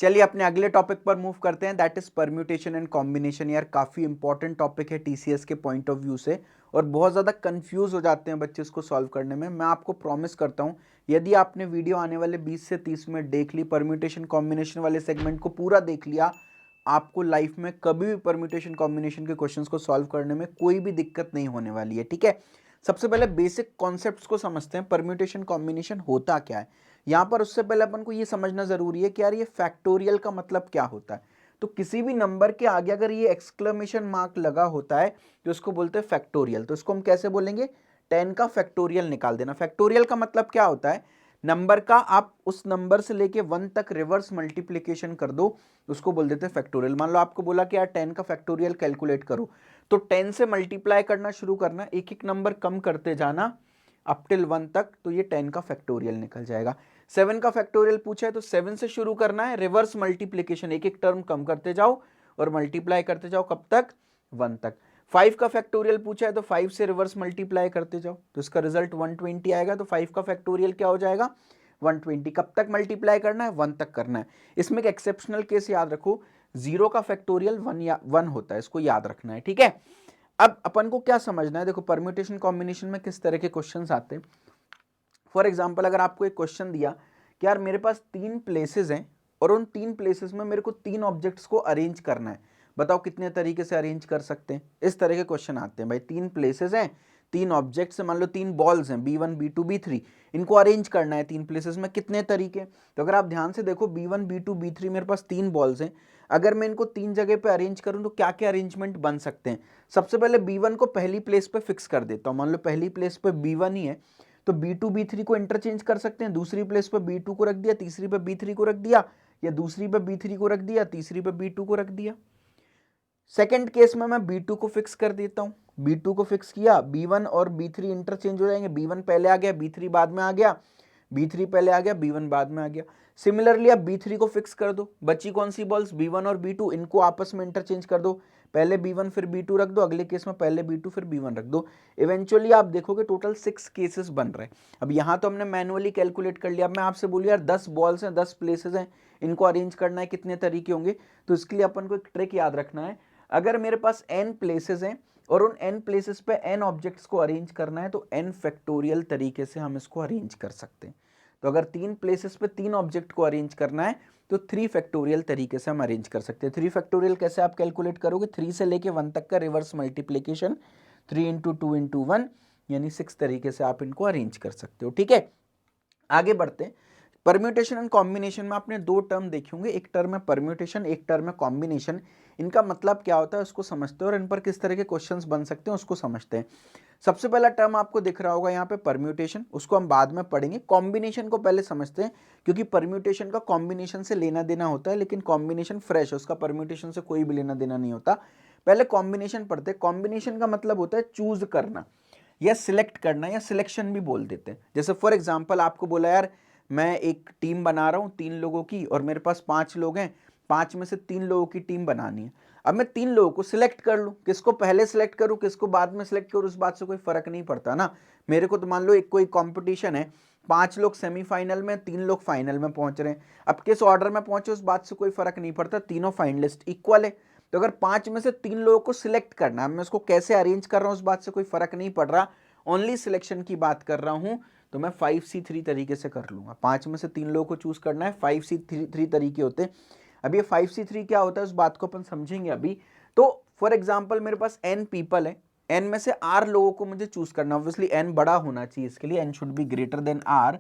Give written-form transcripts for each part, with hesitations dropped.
चलिए अपने अगले टॉपिक पर मूव करते हैं, that is permutation and combination. यार काफ़ी इंपॉर्टेंट टॉपिक है टीसीएस के पॉइंट ऑफ व्यू से, और बहुत ज़्यादा कंफ्यूज हो जाते हैं बच्चे इसको सॉल्व करने में। मैं आपको प्रॉमिस करता हूँ, यदि आपने वीडियो आने वाले 20 से 30 मिनट देख ली, परम्यूटेशन कॉम्बिनेशन वाले सेगमेंट को पूरा देख लिया, आपको लाइफ में कभी भी परम्यूटेशन कॉम्बिनेशन के क्वेश्चंस को सॉल्व करने में कोई भी दिक्कत नहीं होने वाली है। ठीक है, सबसे पहले बेसिक कॉन्सेप्ट्स को समझते हैं, परम्यूटेशन कॉम्बिनेशन होता क्या है। यहाँ पर उससे पहले अपन को ये समझना जरूरी है कि यार ये फैक्टोरियल का मतलब क्या होता है। तो किसी भी नंबर के आगे अगर ये एक्सक्लेमेशन मार्क लगा होता है तो इसको बोलते हैं फैक्टोरियल। तो इसको हम कैसे बोलेंगे, 10 का फैक्टोरियल निकाल देना। फैक्टोरियल का मतलब क्या होता है, नंबर का आप उस नंबर से लेके 1 तक रिवर्स मल्टीप्लीकेशन कर दो, उसको बोल देते हैं फैक्टोरियल। मान लो आपको बोला कि यार 10 का फैक्टोरियल कैलकुलेट करो, तो 10 से मल्टीप्लाई करना शुरू करना, एक एक नंबर कम करते जाना अप टिल 1 तक, तो ये 10 का फैक्टोरियल निकल जाएगा। 7 का फैक्टोरियल पूछा है तो 7 से शुरू करना है, रिवर्स मल्टीप्लीकेशन, एक एक टर्म कम करते जाओ और मल्टीप्लाई करते जाओ, कब तक, 1 तक। 5 का फैक्टोरियल पूछा है तो 5 से रिवर्स मल्टीप्लाई करते जाओ, तो इसका रिजल्ट 120 आएगा। तो 5 का फैक्टोरियल क्या हो जाएगा, 120। कब तक मल्टीप्लाई करना है, 1 तक करना है। इसमें एक एक्सेप्शनल केस याद रखो, 0 का फैक्टोरियल 1 होता है, इसको याद रखना है। ठीक है, अब अपन को क्या समझना है, देखो परम्यूटेशन कॉम्बिनेशन में किस तरह के क्वेश्चंस आते हैं। फॉर एग्जाम्पल अगर आपको एक क्वेश्चन दिया कि यार मेरे पास 3 प्लेसेस हैं और उन 3 प्लेसेस में मेरे को 3 ऑब्जेक्ट्स को अरेंज करना है, बताओ कितने तरीके से अरेंज कर सकते हैं। इस तरह के क्वेश्चन आते हैं भाई, 3 प्लेसेस हैं, 3 ऑब्जेक्ट्स हैं, मान लो 3 बॉल्स हैं, B1 B2 B3, इनको अरेंज करना है 3 प्लेसेस में, कितने तरीके। तो अगर आप ध्यान से देखो B1 B2 B3 मेरे पास 3 बॉल्स हैं, अगर मैं इनको 3 जगह पे अरेंज करूं तो क्या क्या अरेंजमेंट बन सकते हैं। सबसे पहले B1 को पहली प्लेस पे फिक्स कर देता हूं, मान लो पहली प्लेस पे B1 ही है, तो B2 B3 को इंटरचेंज कर सकते हैं, दूसरी प्लेस पे B2 को रख दिया, तीसरी पे B3 को रख दिया, या दूसरी पे B3 को रख दिया, तीसरी पे B2 को रख दिया। सेकंड केस में मैं B2 को फिक्स कर देता हूं, B2 को फिक्स किया, B1 और B3 इंटरचेंज हो जाएंगे, B1 पहले आ गया, B3 बाद में आ गया, B3 पहले आ गया, B1 बाद में आ गया। सिमिलरली आप B3 को फिक्स कर दो, बची कौन सी बॉल्स, B1 और B2, इनको आपस में इंटरचेंज कर दो, पहले B1 फिर B2 रख दो, अगले केस में पहले B2 फिर B1 रख दो। इवेंचुअली आप देखोगे टोटल 6 केसेस बन रहे हैं। अब यहाँ तो हमने मैनुअली कैलकुलेट कर लिया, अब मैं आपसे बोलूँ यार 10 बॉल्स हैं, 10 प्लेसेस हैं, इनको अरेंज करना है, कितने तरीके होंगे। तो इसके लिए अपन को एक ट्रिक याद रखना है, अगर मेरे पास n प्लेसेस हैं और उन n प्लेसेस पे n ऑब्जेक्ट्स को अरेंज करना है तो n फैक्टोरियल तरीके से हम इसको अरेंज कर सकते हैं। तो अगर 3 प्लेसेस पे 3 ऑब्जेक्ट को अरेंज करना है तो 3 फैक्टोरियल तरीके से हम अरेंज कर सकते हैं। 3 फैक्टोरियल कैसे आप कैलकुलेट करोगे, 3 से लेके 1 तक का रिवर्स मल्टीप्लीकेशन, 3 इंटू 2 इंटू 1 यानी 6 तरीके से आप इनको अरेंज कर सकते हो। ठीक है, आगे बढ़ते हैं। परम्यूटेशन एंड कॉम्बिनेशन में आपने 2 टर्म देखे होंगे, एक टर्म है परम्यूटेशन, एक टर्म है कॉम्बिनेशन। इनका मतलब क्या होता है उसको समझते हैं और इन पर किस तरह के क्वेश्चंस बन सकते हैं उसको समझते हैं। सबसे पहला टर्म आपको दिख रहा होगा यहाँ पे परम्यूटेशन, उसको हम बाद में पढ़ेंगे। कॉम्बिनेशन को पहले समझते हैं, क्योंकि परम्यूटेशन का कॉम्बिनेशन से लेना देना होता है, लेकिन कॉम्बिनेशन फ्रेश है, उसका परम्यूटेशन से कोई भी लेना देना नहीं होता। पहले कॉम्बिनेशन पढ़ते हैं। कॉम्बिनेशन का मतलब होता है चूज करना या सिलेक्ट करना, या सिलेक्शन भी बोल देते हैं। जैसे फॉर एग्जाम्पल आपको बोला यार मैं एक टीम बना रहा हूँ 3 लोगों की और मेरे पास 5 लोग हैं, 5 में से 3 लोगों की टीम बनानी है। अब मैं 3 लोगों को सिलेक्ट कर लूँ, किसको पहले सिलेक्ट करूँ किसको बाद में सिलेक्ट करूँ, उस बात से कोई फर्क नहीं पड़ता ना मेरे को। तो मान लो एक कोई कंपटीशन है, 5 लोग सेमीफाइनल में, 3 लोग फाइनल में पहुंच रहे हैं, अब किस ऑर्डर में पहुंचे उस बात से कोई फर्क नहीं पड़ता, तीनों फाइनलिस्ट इक्वल है। तो अगर 5 में से 3 लोगों को सिलेक्ट करना है, मैं उसको कैसे अरेंज कर रहा हूँ उस बात से कोई फर्क नहीं पड़ रहा, ओनली सिलेक्शन की बात कर रहा हूँ, तो मैं 5C3 तरीके से कर लूंगा। 5 में से 3 लोगों को चूज करना है, 5C3 तरीके होते हैं। अब ये 5C3 क्या होता है उस बात को अपन समझेंगे अभी। तो फॉर एग्जाम्पल मेरे पास n पीपल है, n में से r लोगों को मुझे चूज करना, ऑब्वियसली n बड़ा होना चाहिए इसके लिए, n should be greater than r।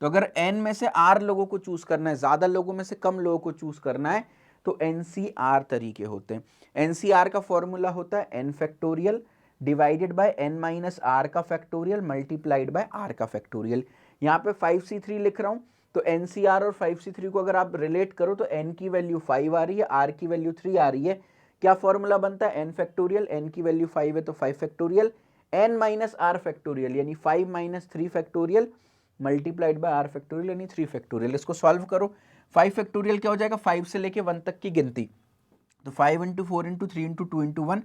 तो अगर n में से r लोगों को चूज करना है, ज्यादा लोगों में से कम लोगों को चूज करना है, तो NCR तरीके होते हैं। NCR का फॉर्मूला होता है n factorial divided by n minus r का फैक्टोरियल मल्टीप्लाइड बाय r का फैक्टोरियल। यहाँ पे 5C3 लिख रहा हूँ, तो NCR और 5C3 को अगर आप रिलेट करो तो n की वैल्यू 5 आ रही है, r की वैल्यू 3 आ रही है। क्या फॉर्मूला बनता है, n फैक्टोरियल, n की वैल्यू 5 है तो 5 factorial, n minus r factorial यानी 5 minus 3 factorial multiplied by r factorial यानी 3 फैक्टोरियल। इसको सॉल्व करो, 5 फैक्टोरियल क्या हो जाएगा, 5 से लेके 1 तक की गिनती, तो 5 into 4 into 3 into 2 into 1,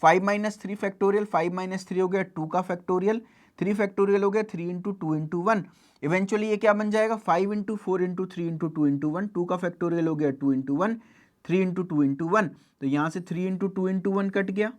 5 minus 3 factorial, 5 minus 3 हो गया 2 का फैक्टोरियल, 3 फैक्टोरियल हो गया 3 इंटू 2 इंटू 1, इवेंचुअली ये क्या बन जाएगा 5 इंटू 4 इंटू 3 इंटू 2 इंटू 1, 2 का फैक्टोरियल हो गया 2 इंटू 1, 3 इंटू 2 इंटू 1, तो यहाँ से 3 इंटू 2 इंटू 1 कट गया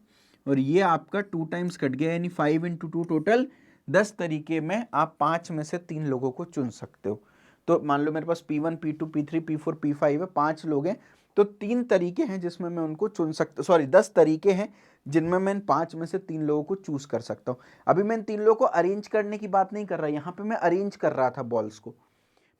और ये आपका 2 टाइम्स कट गया, यानी 5 इंटू 2 टोटल 10 तरीके में आप 5 में से 3 लोगों को चुन सकते हो। तो मान लो मेरे पास P1 P2 P3 P4 P5 है, 5 लोग हैं, तो 3 तरीके हैं जिसमें मैं उनको चुन सकता, सॉरी 10 तरीके हैं जिनमें मैं इन 5 में से 3 लोगों को चूज कर सकता हूँ। अभी मैं इन 3 लोगों को अरेंज करने की बात नहीं कर रहा, यहाँ पे मैं अरेंज कर रहा था बॉल्स को।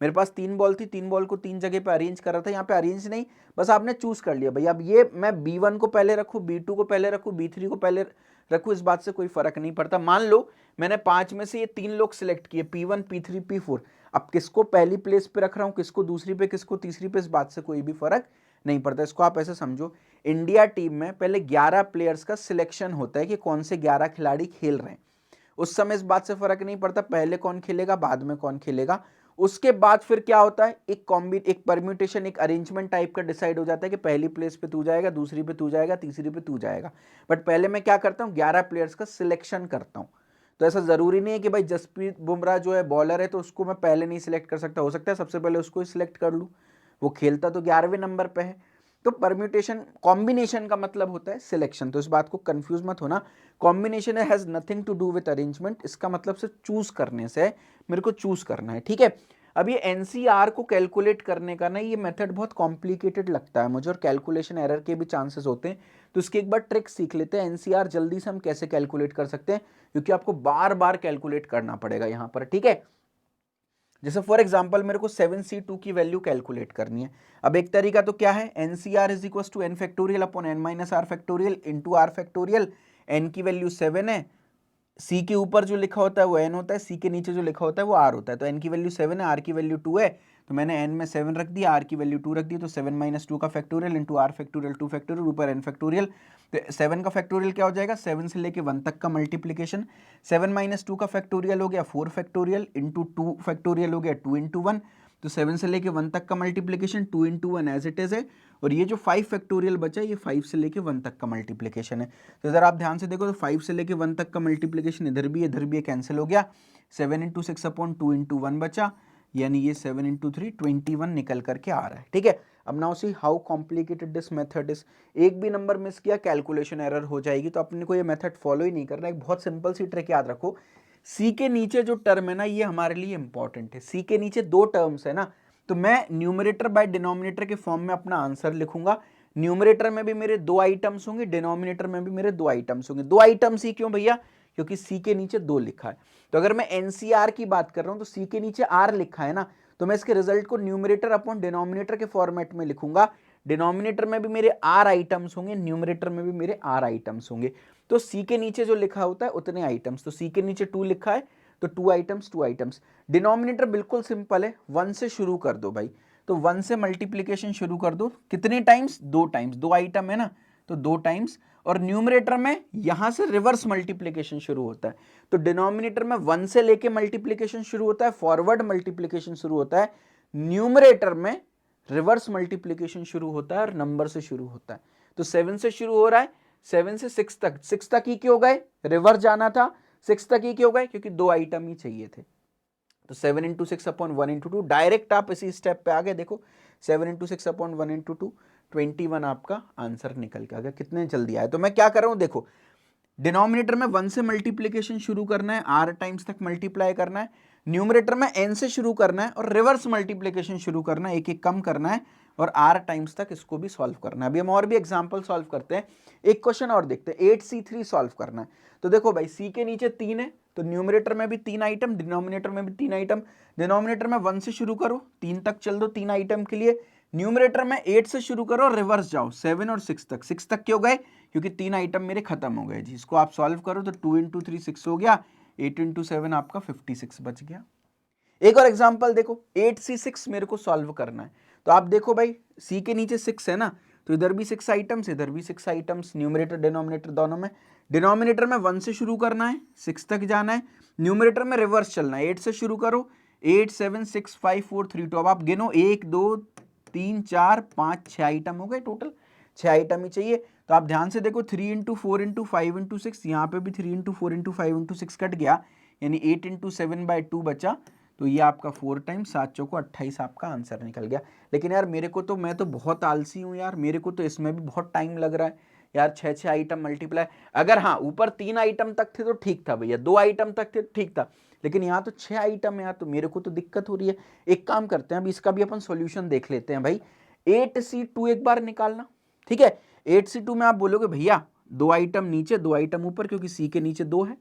मेरे पास 3 बॉल थी, 3 बॉल को 3 जगह पे अरेंज कर रहा था, यहाँ पे अरेंज नहीं, बस आपने चूज कर लिया भाई अब ये मैं B1 को पहले रखूँ, B2 को पहले रखूँ, B3 को पहले रखूँ, इस बात से कोई फर्क नहीं पड़ता। मान लो मैंने 5 में से ये 3 लोग सिलेक्ट किए, P1 P3 P4, अब किसको पहली प्लेस पे रख रहा हूँ, किसको दूसरी पे, किसको तीसरी पे, इस बात से कोई भी फर्क नहीं पड़ता। इसको आप ऐसे समझो, इंडिया टीम में पहले 11 प्लेयर्स का सिलेक्शन होता है कि कौन से 11 खिलाड़ी खेल रहे हैं। उस समय इस बात से फर्क नहीं पड़ता पहले कौन खेलेगा बाद में कौन खेलेगा। उसके बाद फिर क्या होता है, एक परम्यूटेशन, एक अरेंजमेंट टाइप का डिसाइड हो जाता है कि पहली प्लेस पे तू जाएगा, दूसरी पे तू जाएगा, तीसरी पे तू जाएगा। बट पहले मैं क्या करता हूँ, 11 प्लेयर्स का सिलेक्शन करता हूँ। तो ऐसा जरूरी नहीं है कि भाई जसप्रीत बुमराह जो है बॉलर है तो उसको मैं पहले नहीं सिलेक्ट कर सकता, हो सकता है सबसे पहले उसको ही सिलेक्ट कर लूँ, वो खेलता तो 11वें नंबर पे है। तो परम्यूटेशन कॉम्बिनेशन का मतलब होता है सिलेक्शन, तो इस बात को कंफ्यूज मत होना। Combination has nothing to do with arrangement, इसका मतलब सिर्फ चूज करने से, मेरे को चूज करना है, ठीक है। अब ये एनसीआर को कैलकुलेट करने का ना ये मेथड बहुत कॉम्प्लिकेटेड लगता है मुझे और कैलकुलेशन एरर के भी चांसेस होते हैं, तो इसकी एक बार ट्रिक सीख लेते हैं एनसीआर जल्दी से हम कैसे कैलकुलेट कर सकते हैं, क्योंकि आपको बार बार कैलकुलेट करना पड़ेगा यहाँ पर, ठीक है। जैसे फॉर एग्जांपल मेरे को 7C2 की वैल्यू कैलकुलेट करनी है। अब एक तरीका तो क्या है, nCr is equal to n factorial upon n minus r factorial into r factorial. N की वैल्यू 7 है, सी के ऊपर जो लिखा होता है वो एन होता है, सी के नीचे जो लिखा होता है वो आर होता है। तो एन की वैल्यू 7 है, आर की वैल्यू 2 है, तो मैंने एन में 7 रख दिया, आर की वैल्यू 2 रख दी, तो 7 माइनस 2 का factorial into r factorial 2 factorial ऊपर एन फैक्टोरियल। तो 7 का फैक्टोरियल क्या हो जाएगा, 7 से लेके 1 तक का मल्टीप्लीकेशन। 7 माइनस 2 का फैक्टोरियल हो गया 4 फैक्टोरियल इंटू 2 फैक्टोरियल हो गया 2 इंटू 1। तो 7 से लेके 1 तक का multiplication 2 into 1 as it is है, और ये जो 5 फैक्टोरियल बचा ये 5 से लेके 1 तक का मल्टीप्लीकेशन है। तो अगर आप ध्यान से देखो तो 5 से लेके 1 तक का मल्टीप्लीकेशन इधर भी कैंसिल हो गया, 7 इंटू 6 अपॉन 2 इंटू 1 बचा, यानी ये 7 इंटू 3 21 निकल करके आ रहा है, ठीक है। अब now see how complicated this method is, एक भी नंबर मिस किया कैलकुलेशन एरर हो जाएगी, तो अपने को ये मेथड फॉलो ही नहीं करना। एक बहुत सिंपल सी ट्रिक याद रखो, सी के नीचे जो टर्म है ना ये हमारे लिए इंपॉर्टेंट है। सी के नीचे 2 टर्म्स है ना, तो मैं न्यूमरेटर बाय डिनोमिनेटर के फॉर्म में अपना आंसर लिखूंगा। न्यूमरेटर में भी मेरे 2 आइटम्स होंगे, डिनोमिनेटर में भी मेरे 2 आइटम्स होंगे। 2 आइटम्स ही क्यों भैया, क्योंकि सी के नीचे 2 लिखा है। तो अगर मैं एनसीआर की बात कर रहा हूं तो सी के नीचे आर लिखा है ना, तो मैं इसके रिजल्ट को न्यूमरेटर अपॉन डिनोमिनेटर के फॉर्मेट में लिखूंगा। डिनोमिनेटर में भी मेरे आर आइटम्स होंगे, न्यूमरेटर में भी मेरे आर आइटम्स होंगे। तो सी के नीचे जो लिखा होता है उतने आइटम्स, तो सी के नीचे 2 लिखा है तो 2 आइटम्स 2 आइटम्स। डिनोमिनेटर बिल्कुल सिंपल है, 1 से शुरू कर दो भाई, तो 1 से मल्टीप्लीकेशन शुरू कर दो, कितने टाइम्स, 2 टाइम्स, 2 आइटम है ना तो 2 टाइम्स। और न्यूमरेटर में यहां से रिवर्स मल्टीप्लीकेशन शुरू होता है, तो डिनोमिनेटर में 1 से लेके मल्टीप्लीकेशन शुरू होता है, फॉरवर्ड मल्टीप्लीकेशन शुरू होता है। न्यूमरेटर में रिवर्स मल्टीप्लीकेशन शुरू होता है और नंबर से शुरू होता है। तो 7 से शुरू हो रहा है, 7 से 6 तक, 6 तक ही क्यों गए, रिवर्स जाना था, 6 तक ही क्यों गए, क्योंकि 2 आइटम ही चाहिए थे। तो 7 इंटू 6 अपॉन 1 इंटू 2, डायरेक्ट आप इसी स्टेप पे आ गए। देखो 7 इंटू 6 अपॉन 1 इंटू 2, 21 आपका आंसर निकल के आ गया। कितने जल्दी आया। तो मैं क्या कर रहा हूं, देखो डिनोमिनेटर में 1 से मल्टीप्लीकेशन शुरू करना है, आर टाइम्स तक मल्टीप्लाई करना है, न्यूमरेटर में एन से शुरू करना है और रिवर्स मल्टीप्लीकेशन शुरू करना है, एक एक कम करना है और आर टाइम्स तक इसको भी सॉल्व करना है। अभी हम और भी एग्जांपल सॉल्व करते हैं, एक क्वेश्चन और देखते हैं, 8C3 सॉल्व करना है। तो देखो भाई सी के नीचे 3 है, तो न्यूमरेटर में भी 3 आइटम, डिनोमिनेटर में भी 3 आइटम। डिनोमिनेटर में 1 से शुरू करो, 3 तक चल दो 3 आइटम के लिए। न्यूमरेटर में 8 से शुरू करो, रिवर्स जाओ 7 और 6 तक। 6 तक क्यों गए, क्योंकि 3 आइटम मेरे खत्म हो गए जी। इसको आप सॉल्व करो तो 2 इंटू 3 6 हो गया, 8 इंटू 7 आपका 56 बच गया। एक और एग्जांपल देखो, 8C6 मेरे को सॉल्व करना है। तो आप देखो भाई सी के नीचे 6 है ना, तो इधर भी 6 आइटम्स, इधर भी 6 आइटम्स, न्यूमरेटर डिनोमिनेटर दोनों में। डिनोमिनेटर में 1 से शुरू करना है, 6 तक जाना है। न्यूमरेटर में रिवर्स चलना है, 8 से शुरू करो, 8 7 6 5 4 3 2। अब आप गिनो 1 2 3 4 5 6 आइटम हो गए, टोटल 6 आइटम ही चाहिए। तो आप ध्यान से देखो 3 इंटू 4 इंटू 5 इंटू 6, यहाँ पे भी 3 इंटू 4 इंटू 5 इंटू 6 कट गया, यानी 8 इंटू 7/2 बचा, तो ये आपका 4 टाइम्स 7 चौको 28 आपका आंसर निकल गया। लेकिन यार मेरे को तो, मैं तो बहुत आलसी हूँ यार, मेरे को तो इसमें भी बहुत टाइम लग रहा है यार। 6 आइटम मल्टीप्लाई, अगर हाँ ऊपर 3 आइटम तक थे तो ठीक था भैया, 2 आइटम तक थे तो ठीक था, लेकिन यहाँ तो 6 आइटम है यार, तो मेरे को तो दिक्कत हो रही है। एक काम करते हैं, अभी इसका भी अपन सॉल्यूशन देख लेते हैं भाई। 8C2 एक बार निकालना, ठीक है। 8C2 में आप बोलोगे भैया 2 आइटम नीचे 2 आइटम ऊपर, क्योंकि C के नीचे 2 है,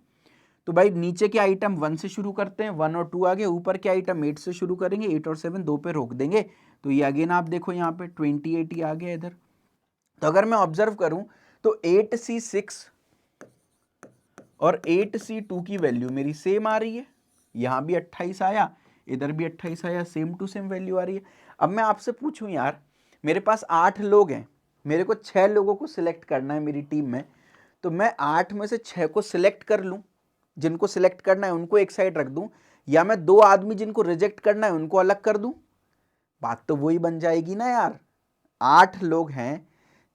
तो भाई नीचे के आइटम 1 से शुरू करते हैं, 1 और 2 आगे, ऊपर के आइटम 8 से शुरू करेंगे, 8 और 7 2 पे रोक देंगे, तो ये अगेन आप देखो यहाँ पे 28 ही आ गया इधर। तो अगर मैं ऑब्जर्व करूं तो 8C6 और 8C2 की वैल्यू मेरी सेम आ रही है, यहां भी 28 आया, इधर भी 28 आया, सेम टू सेम वैल्यू आ रही है। अब मैं आपसे पूछूं यार, मेरे पास 8 लोग हैं, मेरे को 6 लोगों को सिलेक्ट करना है मेरी टीम में, तो मैं 8 में से 6 को सिलेक्ट कर लूं, जिनको सिलेक्ट करना है उनको एक साइड रख दूं, या मैं 2 आदमी जिनको रिजेक्ट करना है उनको अलग कर दूं? बात तो वही बन जाएगी ना यार। 8 लोग हैं,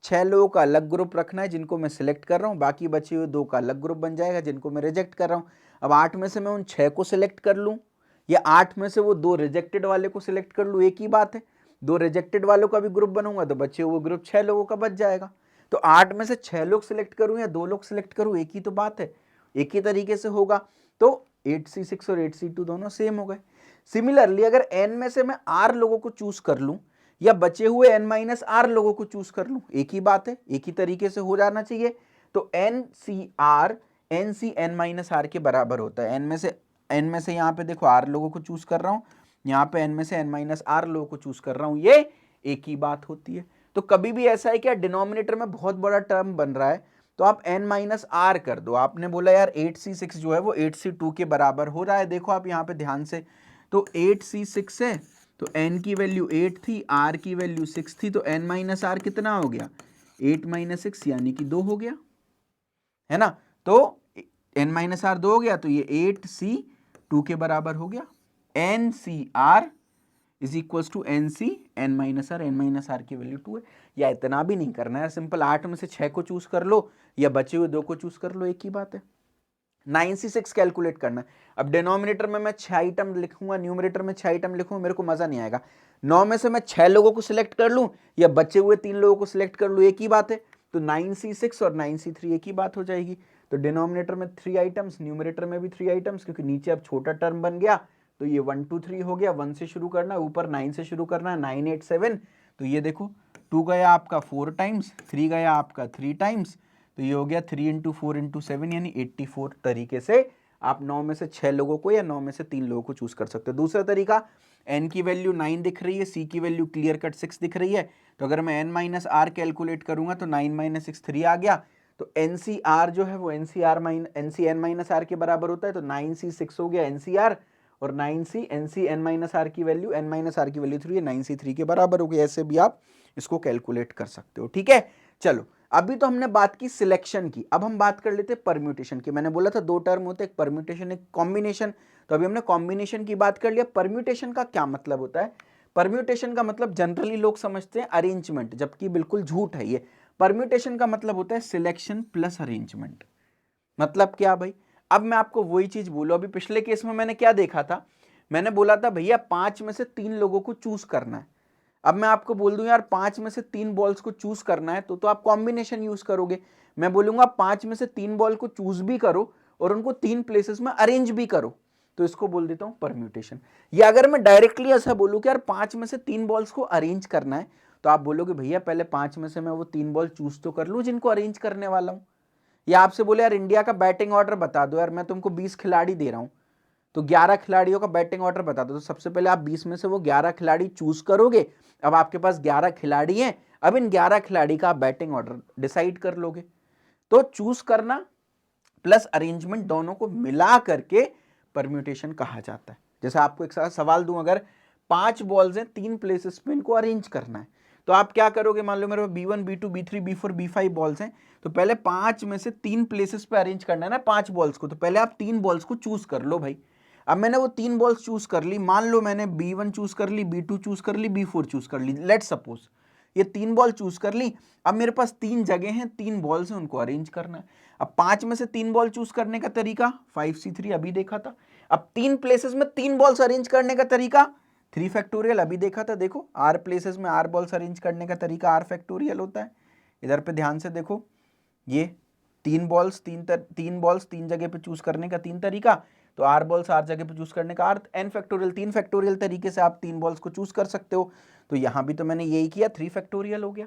6 लोगों का अलग ग्रुप रखना है जिनको मैं सिलेक्ट कर रहा हूं, बाकी बचे हुए 2 का अलग ग्रुप बन जाएगा जिनको मैं रिजेक्ट कर रहा हूं। अब 8 में से मैं उन 6 को सिलेक्ट कर लूं, या 8 में से वो 2 रिजेक्टेड वाले को सिलेक्ट कर लूं, एक ही बात है। 2 रिजेक्टेड वालों का भी ग्रुप बनूंगा तो बचे हुए ग्रुप 6 लोगों का बच जाएगा। तो 8 में से 6 लोग सिलेक्ट करूं या 2 लोग सिलेक्ट करूं, एक ही तो बात है, एक ही तरीके से होगा। तो 8C6 और 8C2 दोनों सेम हो गए। सिमिलरली अगर n में से मैं r लोगों को चूज कर लूं या बचे हुए n-r लोगों को चूज कर लूं, एक ही बात है, एक ही तरीके से हो जाना चाहिए। तो NCR NC n-r के बराबर होता है। n में से यहाँ पे देखो r लोगों को चूज कर रहा हूं, यहाँ पे n में से n-r लोगों को चूज कर रहा हूं, ये एक ही बात होती है। तो कभी भी ऐसा है कि डिनोमिनेटर में बहुत बड़ा टर्म बन रहा है तो आप n-r कर दो। आपने बोला यार 8C6 जो है वो 8C2 के बराबर हो रहा है, देखो आप यहाँ पे ध्यान से, तो 8C6 है तो n की वैल्यू 8 थी, r की वैल्यू 6 थी, तो n-r कितना हो गया, 8 - 6 यानी कि 2 हो गया, है ना। तो n-r 2 हो गया, तो ये 8C2 के बराबर हो गया। NCR is equal to NC n-r, n-r की वैल्यू 2 है। या इतना भी नहीं करना है, सिंपल 8 में से 6 को चूज कर लो या बचे हुए 2 को चूज कर लो, एक ही बात है। 9C6 कैलकुलेट करना है। अब डिनोमिनेटर में मैं 6 आइटम लिखूंगा, न्यूमरेटर में 6 आइटम लिखूंगा, मेरे को मजा नहीं आएगा। 9 में से मैं 6 लोगों को सिलेक्ट कर लूं या बचे हुए 3 लोगों को सिलेक्ट कर लूं, एक ही बात है। तो 9C6 और 9C3 एक ही बात हो जाएगी। तो डिनोमिनेटर में 3 आइटम्स, न्यूमरेटर में भी 3 आइटम्स, क्योंकि नीचे अब छोटा टर्म बन गया, तो ये 1 2 3 हो गया। 1 से शुरू करना है, ऊपर 9 से शुरू करना है, 9 8 7। तो ये देखो 2 गया आपका 4 टाइम्स, 3 गया आपका 3 टाइम्स, तो ये हो गया 3 × 4 × 7 यानी 84। तरीके से आप 9 में से 6 लोगों को या 9 में से 3 लोगों को चूज कर सकते हो। दूसरा तरीका, n की वैल्यू 9 दिख रही है, c की वैल्यू क्लियर कट 6 दिख रही है, तो अगर मैं n-r कैलकुलेट करूंगा तो 9 - 6 3 आ गया। तो NCR जो है वो NC n-r के बराबर होता है, तो 9C6 हो गया NCR, और 9C NC n-r की वैल्यू n-r की वैल्यू 3 है, 9C 3 के बराबर हो गया। ऐसे भी आप इसको कैलकुलेट कर सकते हो, ठीक है। चलो अभी तो हमने बात की सिलेक्शन की, अब हम बात कर लेते हैं परम्यूटेशन की। मैंने बोला था 2 टर्म होते हैं, एक परम्यूटेशन एक कॉम्बिनेशन, तो अभी हमने कॉम्बिनेशन की बात कर लिया। परम्यूटेशन का क्या मतलब होता है? परम्यूटेशन का मतलब जनरली लोग समझते हैं अरेंजमेंट, जबकि बिल्कुल झूठ है ये। परम्यूटेशन का मतलब होता है सिलेक्शन प्लस अरेंजमेंट। मतलब क्या भाई? अब मैं आपको वही चीज बोलूं, अभी पिछले केस में मैंने क्या देखा था, मैंने बोला था भैया 5 में से 3 लोगों को चूज करना है। अब मैं आपको बोल दूं यार 5 में से 3 बॉल्स को चूज करना है, तो आप कॉम्बिनेशन यूज करोगे। मैं बोलूंगा 5 में से 3 बॉल को चूज भी करो और उनको 3 प्लेसेस में अरेंज भी करो, तो इसको बोल देता हूं परम्यूटेशन। या अगर मैं डायरेक्टली ऐसा बोलूं कि यार 5 में से 3 बॉल्स को अरेंज करना है, तो आप बोलोगे भैया पहले 5 में से मैं वो 3 बॉल चूज तो कर लूं जिनको अरेंज करने वाला हूं। या आपसे बोले यार इंडिया का बैटिंग ऑर्डर बता दो, यार मैं तुमको 20 खिलाड़ी दे रहा हूं, तो 11 खिलाड़ियों का बैटिंग ऑर्डर बता दो। तो सबसे पहले आप 20 में से वो 11 खिलाड़ी चूज करोगे। अब आपके पास 11 खिलाड़ी हैं, अब इन 11 खिलाड़ी का बैटिंग ऑर्डर डिसाइड कर लोगे। तो चूज करना प्लस अरेंजमेंट दोनों को मिला करके परम्यूटेशन कहा जाता है। जैसे आपको एक सवाल दूं, अगर 5 बॉल्स हैं, 3 प्लेसेस पे इनको अरेंज करना है, तो आप क्या करोगे? मान लो मेरे पास B1 B2 B3 B4 B5 balls हैं, तो पहले 5 में से 3 प्लेसेस पे अरेंज करना है ना 5 बॉल्स को, तो पहले आप 3 बॉल्स को चूज कर लो भाई। अब मैंने वो 3 बॉल्स चूज कर ली, मान लो मैंने B1 चूज कर ली, B2 चूज कर ली, B4 चूज कर ली, लेट्स सपोज ये 3 बॉल चूज कर ली। अब मेरे पास 3 जगह हैं, 3 बॉल से उनको अरेंज करना है। अब 5 में से 3 बॉल चूज करने का तरीका 5C3 अभी देखा था। अब 3 प्लेसेस में 3 बॉल्स अरेंज करने का तरीका 3 फैक्टोरियल अभी देखा था। देखो R प्लेसेस में R बॉल्स अरेंज करने का तरीका R फैक्टोरियल होता है। इधर पे ध्यान से देखो, ये 3 बॉल्स 3 जगह पे चूज करने का 3 तरीका, तो R बॉल्स R जगह पे चूज करने का R n फैक्टोरियल 3 फैक्टोरियल तरीके से आप 3 बॉल्स को चूज कर सकते हो। तो यहां भी तो मैंने यही किया, 3 फैक्टोरियल हो गया।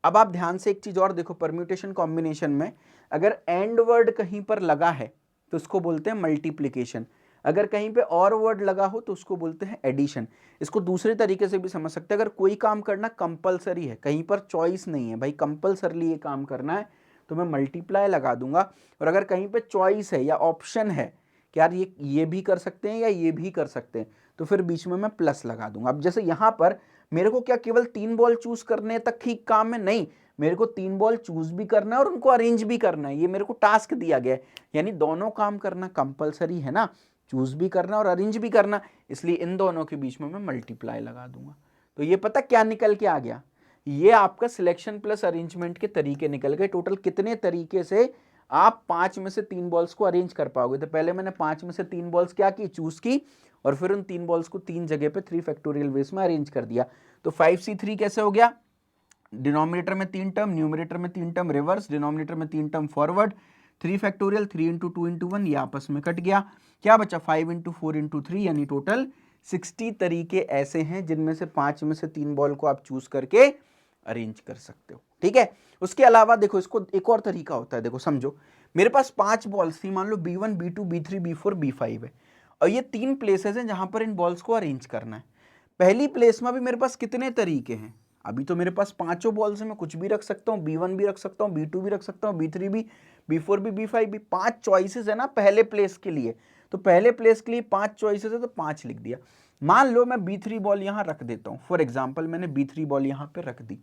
अब आप ध्यान से एक चीज और देखो, परम्यूटेशन कॉम्बिनेशन में अगर एंड वर्ड कहीं पर लगा है तो उसको बोलते हैं मल्टीप्लीकेशन, अगर कहीं पे और वर्ड लगा हो तो उसको बोलते हैं एडिशन। इसको दूसरे तरीके से भी समझ सकते हैं, अगर कोई काम करना कंपलसरी है, कहीं पर चॉइस नहीं है, भाई कंपलसरली ये काम करना है तो मैं मल्टीप्लाई लगा दूंगा। और अगर कहीं पे चॉइस है या ऑप्शन है कि यार ये भी कर सकते हैं या ये भी कर सकते हैं, तो फिर बीच में मैं प्लस लगा दूंगा। अब जैसे यहाँ पर मेरे को क्या केवल 3 बॉल चूज करने तक ही काम है? नहीं, मेरे को 3 बॉल चूज भी करना है और उनको अरेंज भी करना है, ये मेरे को टास्क दिया गया है। यानी दोनों काम करना कंपलसरी है ना, चूज भी करना और अरेंज भी करना, इसलिए इन दोनों के बीच में मैं मल्टीप्लाई लगा दूंगा। तो ये पता क्या निकल के आ गया, ये आपका सिलेक्शन प्लस अरेंजमेंट के तरीके निकल गए। टोटल कितने तरीके से आप 5 में से 3 बॉल्स को अरेंज कर पाओगे। तो पहले मैंने 5 में से 3 बॉल्स क्या की, चूज की, और फिर उन 3 बॉल्स को 3 जगह पे 3 फैक्टोरियल वेज में अरेंज कर दिया। तो 5C3 कैसे हो गया, डिनोमिनेटर में 3 टर्म, न्यूमरेटर में 3 टर्म रिवर्स, डिनोमिनेटर में 3 term forward, 3 factorial 3 into 2 into 1, ये आपस में कट गया। क्या बचा 5 इंटू 4 इंटू 3, यानी टोटल 60 तरीके ऐसे हैं जिनमें से 5 में से 3 बॉल को आप चूज करके अरेंज कर सकते हो। ठीक है, उसके अलावा देखो इसको एक और तरीका होता है। देखो समझो, मेरे पास 5 बॉल्स थी, मान लो B1 B2 B3 B4 B5 है, और ये 3 प्लेसेस हैं जहां पर इन बॉल्स को अरेंज करना है। पहली प्लेस में भी मेरे पास कितने तरीके हैं, अभी तो मेरे पास 5 बॉल्स में कुछ भी रख सकता हूँ, B1 भी रख सकता हूँ, B2 भी रख सकता हूँ, B3 भी, B4 भी, B5 भी। 5 चॉइसेस है ना पहले प्लेस के लिए, तो पहले प्लेस के लिए 5 चॉइसेस है तो 5 लिख दिया। मान लो मैं B3 बॉल यहां रख देता हूं, फॉर एग्जाम्पल मैंने B3 बॉल यहां पे रख दी।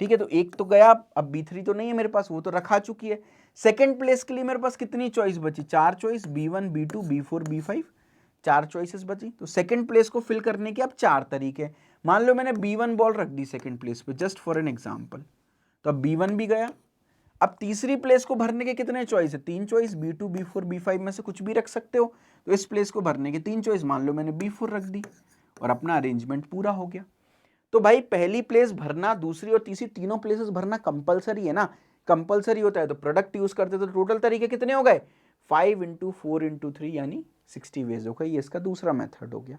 ठीक है, तो एक तो गया, अब B3 तो नहीं है मेरे पास, वो तो रखा चुकी है। सेकंड प्लेस के लिए मेरे पास कितनी चॉइस बची, 4 choice, B1 B2 B4 B5, 4 choices बची। तो सेकंड प्लेस को फिल करने के अब 4 तरीके। मान लो मैंने B1 बॉल रख दी सेकंड प्लेस पे, जस्ट फॉर एन एग्जांपल, तो अब B1 भी गया। अब तीसरी प्लेस को भरने के कितने चॉइस है, 3 चॉइस, B2 B4 B5 में से कुछ भी रख सकते हो। तो इस प्लेस को भरने के 3 चॉइस, मान लो मैंने B4 रख दी और अपना अरेंजमेंट पूरा हो गया। तो भाई पहली प्लेस भरना, दूसरी और तीसरी तीनों प्लेसेस भरना कंपलसरी है ना, कंपलसरी होता है तो प्रोडक्ट यूज करते, तो टोटल तरीके कितने हो गए, 5 इंटू 4 इंटू 3 यानी 60 वेज हो गए। ये इसका दूसरा मेथड हो गया।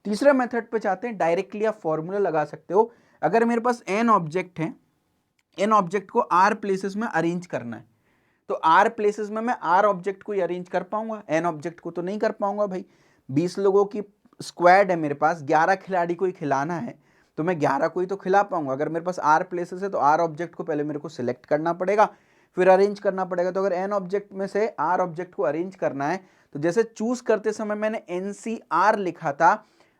तीसरा मेथड पे चाहते हैं, डायरेक्टली आप फॉर्मूला लगा सकते हो। अगर मेरे पास n ऑब्जेक्ट है, n ऑब्जेक्ट को r प्लेसेस में अरेंज करना है, तो r प्लेसेस में मैं r ऑब्जेक्ट को ही अरेंज कर पाऊंगा, n ऑब्जेक्ट को तो नहीं कर पाऊंगा। भाई 20 लोगों की स्क्वाड है मेरे पास, 11 खिलाड़ी को ही खिलाना है, तो मैं 11 को ही तो खिला पाऊंगा। अगर मेरे पास r प्लेसेस है तो r ऑब्जेक्ट को पहले मेरे को सिलेक्ट करना पड़ेगा, फिर अरेंज करना पड़ेगा। तो अगर n ऑब्जेक्ट में से r ऑब्जेक्ट को अरेंज करना है, तो जैसे चूज करते समय मैंने NCR लिखा था,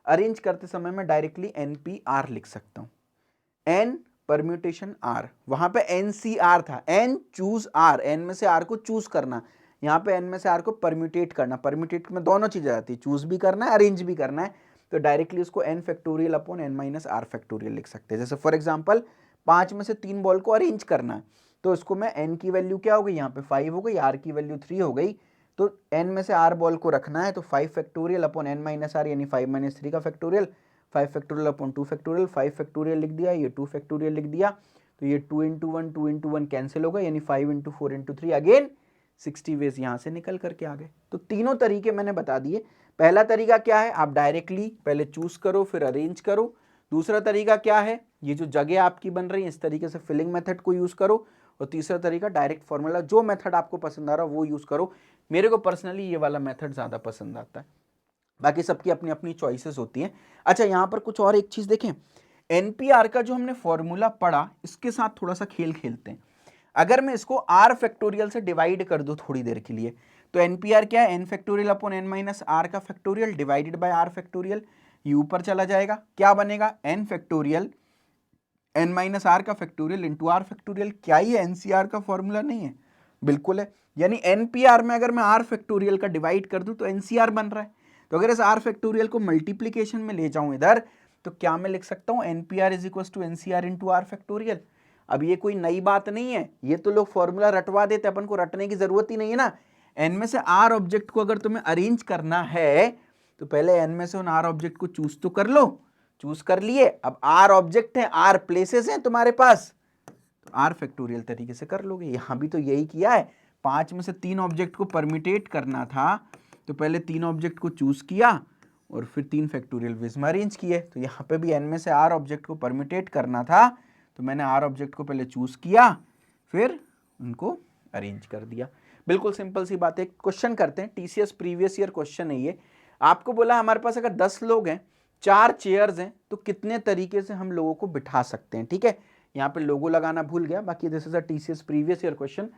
अरेंज करते समय मैं डायरेक्टली NPR लिख सकता हूं। n परम्यूटेशन r, वहां पे NCR था, n चूज r, n में से r को चूज करना, यहाँ पे n में से r को परम्यूटेट करना। परम्यूटेट में दोनों चीजें आती है, चूज भी करना है, अरेंज भी करना है। तो डायरेक्टली उसको n factorial upon n minus r factorial लिख सकते हैं। जैसे फॉर एग्जांपल 5 में से 3 बॉल को अरेंज करना है, तो इसको मैं n की वैल्यू क्या हो गई, यहाँ पे 5 हो गई, r की वैल्यू 3 हो गई, तो n में से r बॉल को रखना है, तो 5 factorial upon n minus r यानी 5 माइनस 3 का factorial, 5 factorial upon 2 factorial, 5 factorial लिख दिया, ये 2 फैक्टोरियल लिख दिया। तो ये 2 इंटू 1 कैंसिल होगा, यानी 5 इंटू 4 इंटू 3, अगेन 60 वेज यहाँ से निकल करके आ गए। तो तीनों तरीके मैंने बता दिए। पहला तरीका क्या है, आप डायरेक्टली पहले चूज करो फिर अरेंज करो। दूसरा तरीका क्या है, ये जो जगह आपकी बन रही है इस तरीके से फिलिंग मेथड को यूज करो। और तीसरा तरीका डायरेक्ट फॉर्मूला, जो मेथड आपको पसंद आ रहा है वो यूज करो। मेरे को पर्सनली ये वाला मेथड ज्यादा पसंद आता है, बाकी सबकी अपनी अपनी चॉइसेस होती हैं। अच्छा, यहाँ पर कुछ और एक चीज देखें, NPR का जो हमने फॉर्मूला पढ़ा, इसके साथ थोड़ा सा खेल खेलते हैं। अगर मैं इसको r फैक्टोरियल से डिवाइड कर दूं थोड़ी देर के लिए, तो NPR क्या है, n factorial upon n minus r का factorial divided bye r factorial, ये ऊपर चला जाएगा, क्या बनेगा, n factorial n minus r का फैक्टोरियल इंटू r फैक्टोरियल। क्या ये NCR का फॉर्मूला नहीं है, बिल्कुल है। यानी NPR में अगर मैं r फैक्टोरियल का डिवाइड कर दूं तो NCR बन रहा है। तो अगर इस r फैक्टोरियल को मल्टीप्लीकेशन में ले जाऊं इधर, तो क्या मैं लिख सकता हूँ NPR is equal to NCR into r factorial. अब ये कोई नई बात नहीं है, ये तो लोग फॉर्मूला रटवा देते, अपन को रटने की जरूरत ही नहीं है ना। n में से r ऑब्जेक्ट को अगर तुम्हें अरेंज करना है तो पहले n में से उन r ऑब्जेक्ट को चूज तो कर लो। चूज कर लिए, अब r ऑब्जेक्ट है, r प्लेसेस हैं तुम्हारे पास, तो r फैक्टोरियल तरीके से कर लोगे। यहां भी तो यही किया है, 5 में से 3 ऑब्जेक्ट को परम्यूटेट करना था तो पहले 3 ऑब्जेक्ट को चूज किया और फिर 3 फैक्टोरियल वेज में अरेंज किए। तो यहाँ पे भी n में से r ऑब्जेक्ट को परम्यूटेट करना था तो मैंने r ऑब्जेक्ट को पहले चूज किया फिर उनको अरेंज कर दिया। बिल्कुल सिंपल सी बात है। क्वेश्चन करते हैं, TCS प्रीवियस ईयर क्वेश्चन है ये। आपको बोला हमारे पास अगर 10 लोग हैं, 4 चेयर्स हैं, तो कितने तरीके से हम लोगों को बिठा सकते हैं। ठीक है, यहाँ पे लोगो लगाना भूल गया, बाकी this is a TCS previous year question.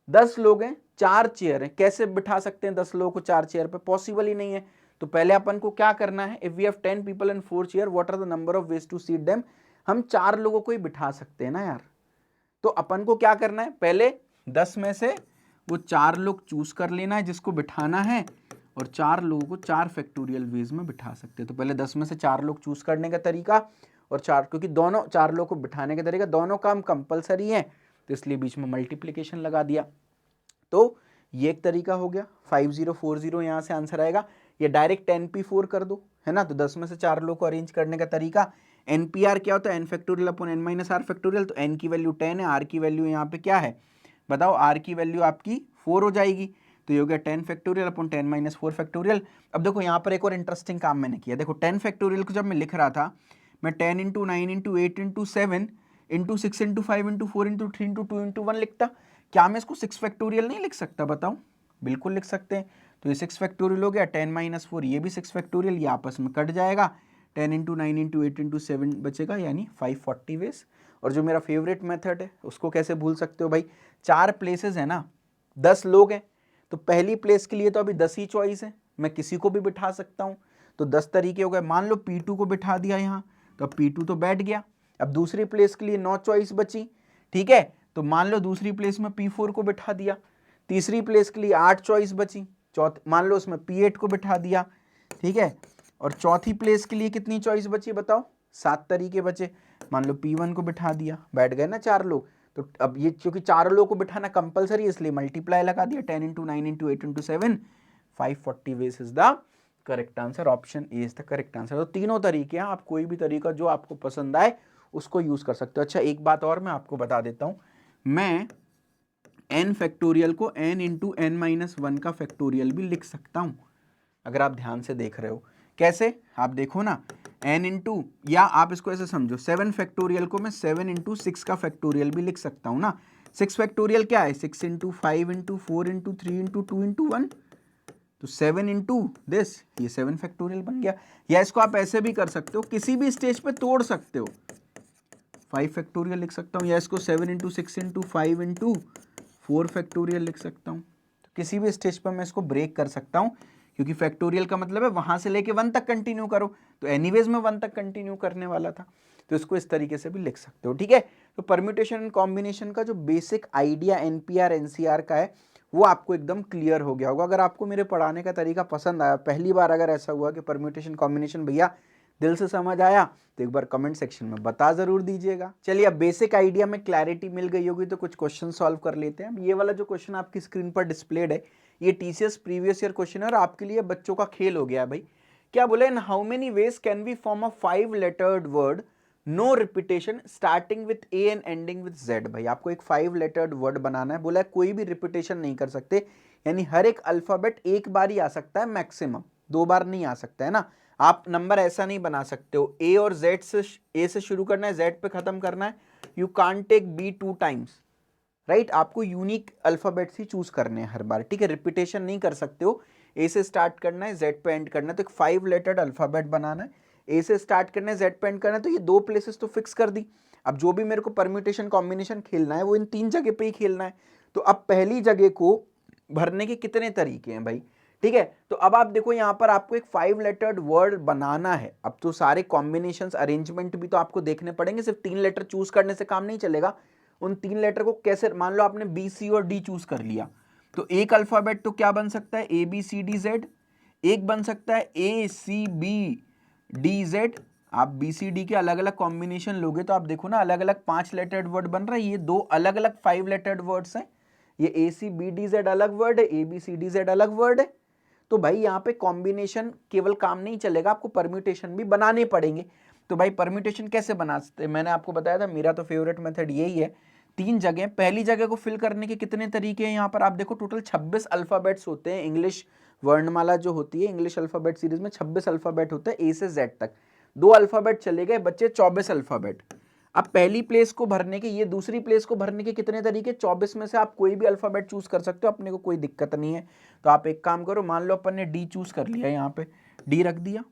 10 लोग हैं, 4 चेयर हैं, कैसे बिठा सकते हैं 10 लोगों को 4 चेयर पे? पॉसिबल ही नहीं है। तो पहले अपन को क्या करना है, if we have 10 people and 4 chair, what are the number of ways to seat them? हम 4 लोगों को ही बिठा सकते हैं ना यार। तो अपन को क्या करना है, पहले 10 में से वो 4 लोग चूज कर लेना है जिसको बिठाना है, और 4 लोगों को 4 फैक्टोरियल वेज में बिठा सकते हैं। तो पहले 10 में से 4 लोग चूज करने का तरीका और 4, क्योंकि दोनों 4 लोग को बिठाने का तरीका दोनों काम कंपलसरी है तो इसलिए बीच में मल्टीप्लिकेशन लगा दिया। तो ये एक तरीका हो गया, 5040 यहाँ से आंसर आएगा। ये डायरेक्ट NP4 कर दो, है ना। तो 10 में से 4 लोग को अरेंज करने का तरीका, NPR क्या होता है, n factorial upon n minus r factorial. तो n की वैल्यू 10 है, r की वैल्यू यहाँ पे क्या है बताओ, r की वैल्यू आपकी 4 हो जाएगी। तो ये हो गया 10 फैक्टोरियल अपॉन 10 माइनस 4 फैक्टोरियल। अब देखो यहाँ पर एक और इंटरेस्टिंग काम मैंने किया, देखो 10 फैक्टोरियल को जब मैं लिख रहा था, मैं 10 into 9 into 8 into 7 into 6 into 5 into 4 into 3 into 2 into 1 लिखता। क्या मैं इसको 6 फैक्टोरियल नहीं लिख सकता बताओ? बिल्कुल लिख सकते हैं। तो ये 6 फैक्टोरियल हो गया, 10 माइनस 4 ये भी 6 फैक्टोरियल, ये आपस में कट जाएगा, 10 इंटू 9 इंटू 8 इंटू 7 बचेगा, यानी 540 वेज। और जो मेरा फेवरेट मेथड है उसको कैसे भूल सकते हो भाई, 4 प्लेसेस है ना, 10 लोग हैं, तो पहली प्लेस के लिए तो अभी 10 ही चॉइस है, मैं किसी को भी बिठा सकता हूँ। तो 10 तरीके हो गए। मान लो P2 को बिठा दिया यहाँ, तो अब P2 तो बैठ गया। अब दूसरी प्लेस के लिए 9 चॉइस बची, ठीक है, तो मान लो दूसरी प्लेस में P4 को बिठा दिया। तीसरी प्लेस के लिए 8 चॉइस बची, मान लो उसमें P8 को बिठा दिया, ठीक है। और चौथी प्लेस के लिए कितनी चॉइस बची बताओ, 7 तरीके बचे, मान लो P1 को बिठा दिया, बैठ गए ना 4 लोग। तो अब ये क्योंकि 4 लोगों को बिठाना कंपलसरी है इसलिए मल्टीप्लाई लगा दिया, 10 into 9 into 8 into 7, 540 ways is the correct answer. Option A is the correct answer. तो तीनों तरीके हैं, आप कोई भी तरीका जो आपको पसंद आए उसको यूज कर सकते हो। अच्छा एक बात और मैं आपको बता देता हूं, मैं n फैक्टोरियल को n इंटू n माइनस 1 का फैक्टोरियल भी लिख सकता हूं, अगर आप ध्यान से देख रहे हो। कैसे, आप देखो ना, n इंटू, या आप इसको ऐसे समझो, 7 फैक्टोरियल को मैं 7 इंटू 6 का फैक्टोरियल भी लिख सकता हूं ना। 6 फैक्टोरियल क्या है, 6 into 5 into 4 into 3 into 2 into 1, तो 7 इंटू दिस, ये 7 फैक्टोरियल बन गया। या इसको आप ऐसे भी कर सकते हो, किसी भी स्टेज पे तोड़ सकते हो, 5 फैक्टोरियल लिख सकता हूँ, या इसको 7 इंटू 6 इंटू 5 इंटू 4 फैक्टोरियल लिख सकता हूँ। तो किसी भी स्टेज पर मैं इसको ब्रेक कर सकता हूँ, क्योंकि फैक्टोरियल का मतलब है वहां से लेके 1 तक कंटिन्यू करो, तो एनीवेज में 1 तक कंटिन्यू करने वाला था, तो इसको इस तरीके से भी लिख सकते हो। ठीक है, तो परम्यूटेशन एंड कॉम्बिनेशन का जो बेसिक आइडिया NPR NCR का है वो आपको एकदम क्लियर हो गया होगा। अगर आपको मेरे पढ़ाने का तरीका पसंद आया, पहली बार अगर ऐसा हुआ कि परम्यूटेशन कॉम्बिनेशन भैया दिल से समझ आया, तो एक बार कमेंट सेक्शन में बता जरूर दीजिएगा। चलिए, अब बेसिक आइडिया में क्लैरिटी मिल गई होगी तो कुछ क्वेश्चन सॉल्व कर लेते हैं। ये वाला जो क्वेश्चन आपकी स्क्रीन पर डिस्प्लेड है, ये TCS प्रीवियस ईयर क्वेश्चन है और आपके लिए बच्चों का खेल हो गया भाई। क्या बोले, in how many ways can we form a 5 lettered word no repetition starting with A and ending with Z। भाई आपको एक 5 लेटर्ड वर्ड बनाना है, बोला है कोई भी रिपीटेशन नहीं कर सकते, यानी हर एक अल्फाबेट एक बार ही आ सकता है, मैक्सिमम 2 बार नहीं आ सकता है ना। आप नंबर ऐसा नहीं बना सकते हो, A और Z से, A से शुरू करना है, Z पे खत्म करना है, you can't take B 2 times, right. आपको यूनिक अल्फाबेट्स ही चूज करने हैं हर बार, ठीक है, रिपीटेशन नहीं कर सकते हो। A से स्टार्ट करना है, Z पे एंड करना है, तो एक 5 लेटर्ड अल्फाबेट बनाना है, A से स्टार्ट करना है, Z पे एंड करना है, तो ये 2 प्लेसेस तो फिक्स कर दी। अब जो भी मेरे को परम्यूटेशन कॉम्बिनेशन खेलना है वो इन 3 जगह पे ही खेलना है। तो अब पहली जगह को भरने के कितने तरीके हैं भाई, ठीक है। तो अब आप देखो यहाँ पर आपको एक 5 लेटर्ड वर्ड बनाना है। अब तो सारे कॉम्बिनेशंस अरेंजमेंट भी तो आपको देखने पड़ेंगे, सिर्फ 3 लेटर चूज करने से काम नहीं चलेगा। उन 3 लेटर को कैसे, मान लो आपने B C और D चूज कर लिया, तो एक अल्फाबेट तो क्या बन सकता है, A B C D Z, एक बन सकता है A C B D Z, आप BCD के अलग अलग कॉम्बिनेशन लोगे तो आप देखो ना, अलग अलग 5 लेटर्ड वर्ड बन रहा है, ये 2 अलग अलग 5 लेटर्ड वर्ड्स हैं। ये ACBDZ अलग वर्ड है, ABCDZ अलग वर्ड है। तो भाई यहाँ पे कॉम्बिनेशन केवल काम नहीं चलेगा, आपको परम्यूटेशन भी बनाने पड़ेंगे। तो भाई परम्यूटेशन कैसे बनाते हैं, मैंने आपको बताया था, मेरा तो फेवरेट मेथड यही है। 3 जगह, पहली जगह को फिल करने के कितने तरीके हैं यहाँ पर आप देखो, टोटल 26 अल्फाबेट्स होते हैं। इंग्लिश वर्णमाला जो होती है, इंग्लिश अल्फाबेट सीरीज में 26 अल्फाबेट होते हैं A से Z तक। 2 अल्फाबेट चले गए, बच्चे 24 अल्फाबेट। अब पहली प्लेस को भरने के, ये दूसरी प्लेस को भरने के कितने तरीके, 24 में से आप कोई भी अल्फाबेट चूज कर सकते हो, अपने को कोई दिक्कत नहीं है। तो आप एक काम करो, मान लो अपन ने D चूज कर लिया, यहाँ पे D रख दिया।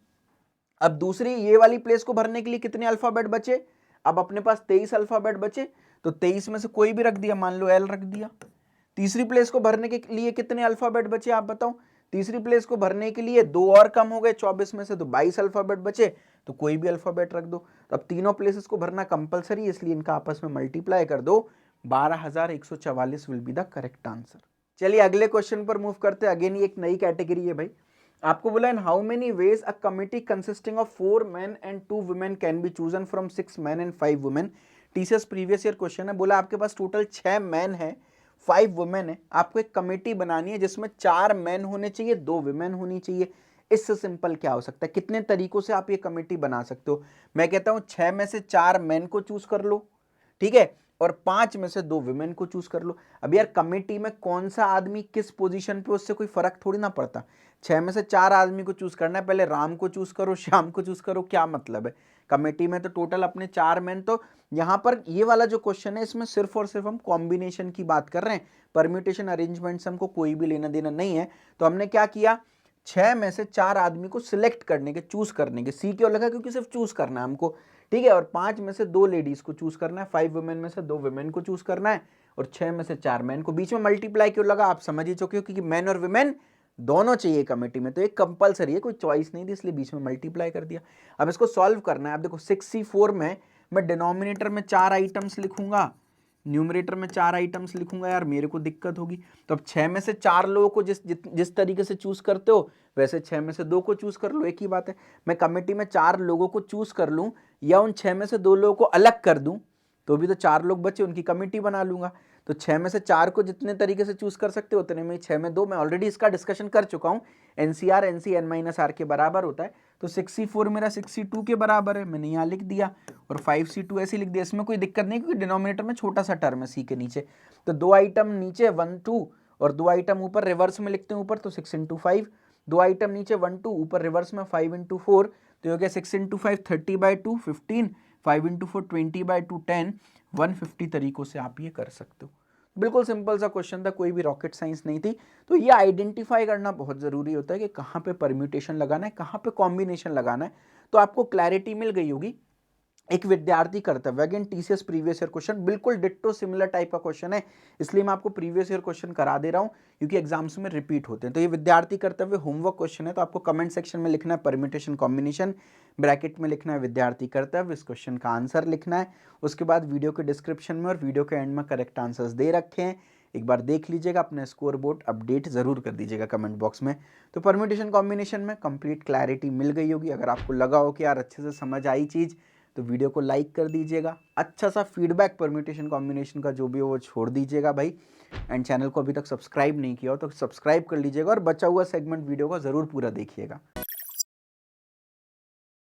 अब दूसरी ये वाली प्लेस को भरने के लिए कितने अल्फाबेट बचे, अब अपने पास 23 अल्फाबेट बचे, तो 23 में से कोई भी रख दिया, मान लो L रख दिया। तीसरी प्लेस को भरने के लिए कितने अल्फाबेट बचे आप बताओ, तीसरी प्लेस को भरने के लिए 2 और कम हो गए, 24 में से तो 22 अल्फाबेट बचे, तो कोई भी अल्फाबेट रख दो। तो अब तीनों प्लेसेस को भरना कंपलसरी, इसलिए इनका आपस में मल्टीप्लाई कर दो, 12,144 will be the correct answer. चलिए अगले क्वेश्चन पर मूव करते हैं। अगेन ये एक नई कैटेगरी है भाई। आपको बोला इन how many veg a committee consisting of 4 men and 2 women can be chosen from 6 men and 5 women। TCS previous year question है। बोला आपके पास टोटल 6 मैन है, 5 वुमेन है, आपको एक कमेटी बनानी है जिसमें 4 मैन होने चाहिए, 2 वुमेन होनी चाहिए। इससे सिंपल क्या हो सकता है, कितने तरीकों से आप ये कमेटी बना सकते हो। मैं कहता हूं 6 में से 4 मैन को चूज कर लो, ठीक है, और 5 में से 2 वुमेन को चूज कर लो। अब यार कमेटी में कौन सा आदमी किस पोजीशन पे, उससे कोई फर्क थोड़ी ना पड़ता। 6 में से 4 आदमी को चूज करना है, पहले राम को चूज करो, श्याम को चूज करो, क्या मतलब है। कमेटी में तो टोटल अपने 4 मैन। तो यहां पर ये वाला जो क्वेश्चन है, इसमें सिर्फ और सिर्फ हम कॉम्बिनेशन की बात कर रहे हैं, परम्यूटेशन अरेंजमेंट से हमको कोई भी लेना देना नहीं है। तो हमने क्या किया, 6 में से 4 आदमी को सिलेक्ट करने के, चूज करने के, सी क्यों लगा, क्योंकि सिर्फ चूज करना है हमको, ठीक है। और 5 में से 2 लेडीज को चूज करना है, 5 वुमेन में से 2 वुमेन को चूज करना है, और 6 में से 4 मैन को। बीच में मल्टीप्लाई क्यों लगा, आप समझ ही चुके हो, क्योंकि मैन और वुमेन दोनों चाहिए कमेटी में, तो एक कंपलसरी है, कोई चॉइस नहीं थी, इसलिए बीच में मल्टीप्लाई कर दिया। अब इसको सॉल्व करना है। आप देखो 6C4 में मैं डिनोमिनेटर में 4 आइटम्स लिखूंगा, न्यूमरेटर में 4 आइटम्स लिखूंगा, यार मेरे को दिक्कत होगी। तो अब 6 में से 4 लोगों को जिस तरीके से चूज करते हो, वैसे 6 में से 2 को चूज कर लो, एक ही बात है। मैं कमेटी में 4 लोगों को चूज कर लूं, या उन 6 में से 2 लोगों को अलग कर दूं, तो भी तो 4 लोग बचे, उनकी कमेटी बना लूंगा। तो 6 में से 4 को जितने तरीके से चूज कर सकते हो उतने में, 6 में 2, मैं ऑलरेडी इसका डिस्कशन कर चुका हूं। NCR NC n-r के बराबर होता है, तो 6C4 मेरा 6C2 के बराबर है, मैंने यहाँ लिख दिया, और 5C2 ऐसे लिख दिया। इसमें कोई दिक्कत नहीं, क्योंकि डिनोमिनेटर में छोटा सा टर्म है C के नीचे। तो 2 आइटम नीचे 1 2, और 2 आइटम ऊपर, रिवर्स में लिखते हैं ऊपर, तो 6 × 5, 2 आइटम नीचे 1 2, ऊपर रिवर्स में 5 × 4, तो ये हो गया 6 × 5 30/2 15, 5 × 4 20/2 10, 150 तरीकों से आप ये कर सकते हो। बिल्कुल सिंपल सा क्वेश्चन था, कोई भी रॉकेट साइंस नहीं थी। तो ये आइडेंटिफाई करना बहुत ज़रूरी होता है कि कहाँ पे परम्यूटेशन लगाना है, कहाँ पे कॉम्बिनेशन लगाना है। तो आपको क्लैरिटी मिल गई होगी। एक विद्यार्थी कर्तव्य, again TCS previous year question, बिल्कुल डिट्टो सिमिलर टाइप का क्वेश्चन है, इसलिए मैं आपको प्रीवियस ईयर क्वेश्चन करा दे रहा हूं, क्योंकि एग्जाम्स में रिपीट होते हैं। तो ये विद्यार्थी कर्तव्य होमवर्क क्वेश्चन है, तो आपको कमेंट सेक्शन में लिखना है परम्यूटेशन कॉम्बिनेशन, ब्रैकेट में लिखना है विद्यार्थी कर्तव्य, इस क्वेश्चन का आंसर लिखना है। उसके बाद वीडियो के डिस्क्रिप्शन में और वीडियो के एंड में करेक्ट आंसर्स दे रखे हैं, एक बार देख लीजिएगा, अपना स्कोर बोर्ड अपडेट जरूर कर दीजिएगा कमेंट बॉक्स में। तो परम्यूटेशन कॉम्बिनेशन में कंप्लीट क्लैरिटी मिल गई होगी। अगर आपको लगा हो कि यार अच्छे से समझ आई चीज़, तो वीडियो को लाइक कर दीजिएगा, अच्छा सा फीडबैक परम्यूटेशन कॉम्बिनेशन का जो भी हो वो छोड़ दीजिएगा भाई। एंड चैनल को अभी तक सब्सक्राइब नहीं किया हो तो सब्सक्राइब कर लीजिएगा, और बचा हुआ सेगमेंट वीडियो को ज़रूर पूरा देखिएगा।